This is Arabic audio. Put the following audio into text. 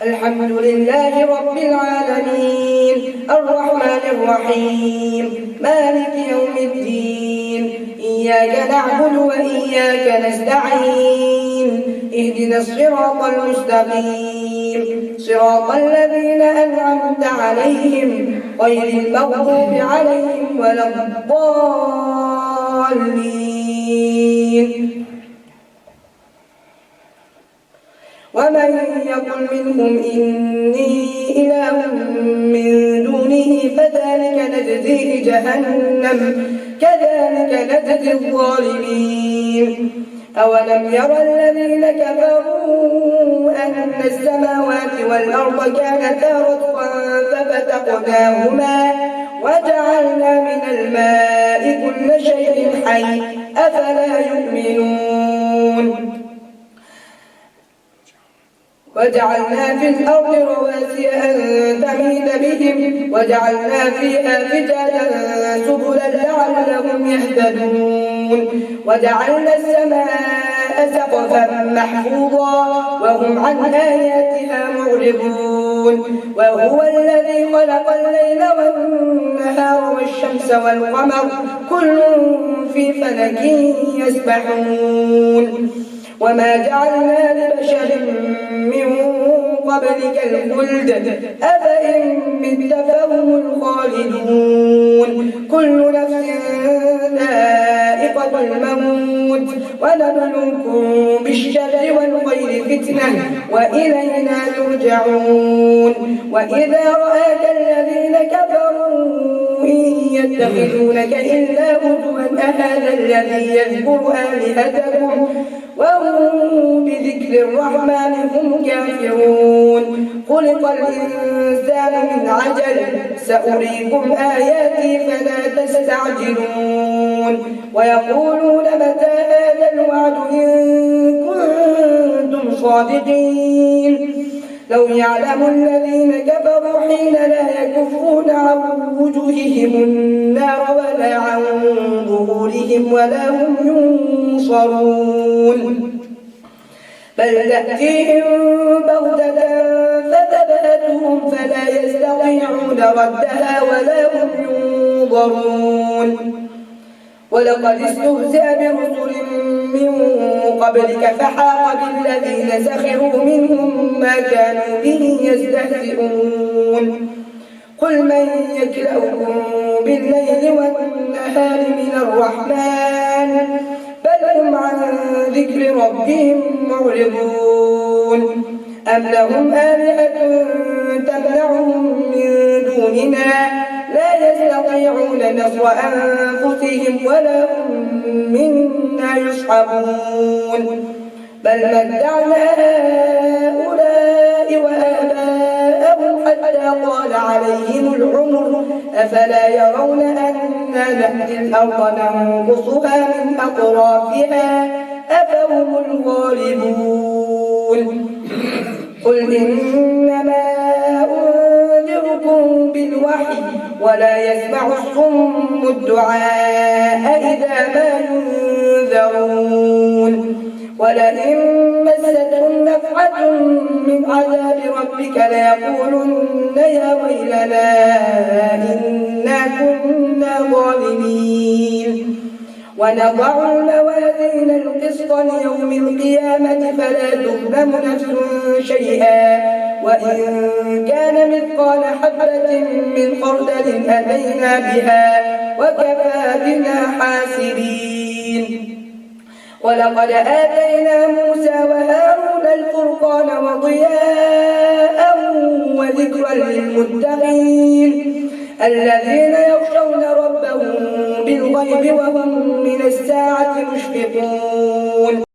الحمد لله رب العالمين الرحمن الرحيم مالك يوم الدين إياك نعبد وإياك نستعين اهدنا الصراط المستقيم صراط الذين أنعمت عليهم غير المغضوب عليهم ولا الضالين. ومن يقل منهم إني إله من دونه فذلك نجزيه جهنم كذلك نجزي الظالمين. أولم يرى الذين كفروا أن السماوات والأرض كانتا رتقا ففتقناهما وجعلنا من الماء كل شيء حي أفلا يؤمنون. وجعلنا في الأرض رواسي أن تميد بهم وجعلنا فيها فجاجا سبلا لعلهم يهتدون. وجعلنا السماء سقفا محفوظا وهم عن آياتها معرضون. وهو الذي خلق الليل والنهار والشمس والقمر كل في فلك يسبحون. وما جعلنا لبشر من قبلك الخلد أفإن مت فهم الخالدون. كل نفس ذائقة الموت ونبلوكم بالشر والخير فتنة وإلينا ترجعون. وإذا رآك الذين كفروا إن يتخذونك إلا هزوا أهذا الذي يذكر آلهتكم وهم بذكر الرحمن هم كافرون. خلق الإنسان من عجل سأريكم آياتي فلا تستعجلون. ويقولون متى هذا الوعد إن كنتم صادقين. لو يعلم الذين كفروا حين لا يكفون عن وجوههم النار ولا عن ظهورهم ولا هم ينصرون بل تأتيهم بغتة فتبهتهم فلا يستطيعون ردها ولا هم ينظرون. ولقد استهزئ برسل من قبلك فحاق بالذين سخروا منهم ما كانوا به يستهزئون. قل من يكلؤكم بالليل والنهار من الرحمن بل هم عن ذكر ربهم معرضون. أم لهم آلهة تمنعهم من دوننا لا يستطيعون نصر أنفسهم ولا هم منا يصحبون. بل متعنا هؤلاء وآباءهم حتى طال عليهم العمر أفلا يرون أنا نأتي الأرض ننقصها من أطرافها أفهم الغالبون. قل إنما أنذركم بالوحي ولا يسمع الصم الدعاء إذا ما ينذرون. ولئن مستهم نفحة من عذاب ربك ليقولن يا ويلنا إنا كنا ظالمين. ونضع الموازين القسط ليوم القيامة فلا تظلم نفس شيئا وإن كان مثقال حبة من خردل أتينا بها وكفى بنا حاسبين. ولقد آتينا موسى وهارون الفرقان وضياء وذكرا للمتقين الذين يخشون ربهم بالغيب وهم من الساعة مشفقون.